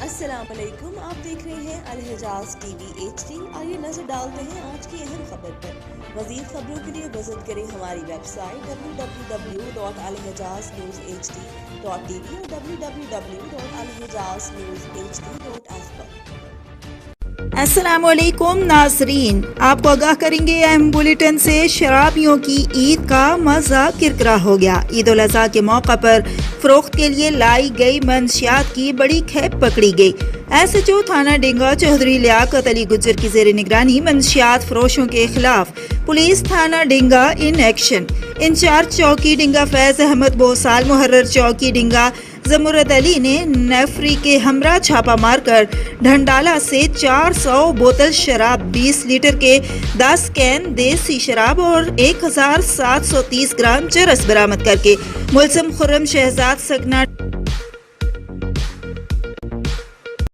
السلام علیکم، آپ دیکھ رہے ہیں الحجاز ٹی وی HD۔ آئیے نظر ڈالتے ہیں آج کی اہم خبر پر۔ مزید خبروں کے لیے وزٹ کریں ہماری ویب سائٹ www.alhijaznewshd.tv اور www.alhijaznewshd.app پر۔ السلام علیکم ناظرین، آپ کو آگاہ کریں گے اہم بلیٹن سے۔ شرابیوں کی عید کا مزہ کرکرا ہو گیا۔ عید الاضحیٰ کے موقع پر فروخت کے لیے لائی گئی منشیات کی بڑی کھیپ پکڑی گئی۔ SHO تھانہ ڈنگا چودھری لیاقت علی گجر کی زیر نگرانی منشیات فروشوں کے خلاف پولیس تھانہ ڈنگا ان ایکشن۔ انچارج چوکی ڈنگا فیض احمد بوسال، محرر چوکی ڈنگا زمرد علی نے نیفری کے ہمراہ چھاپا مار کر ڈھنڈالا سے 400 بوتل شراب، 20 لیٹر کے 10 کین دیسی شراب اور 1730 گرام چرس برآمد کر کے ملزم خرم شہزاد سگنا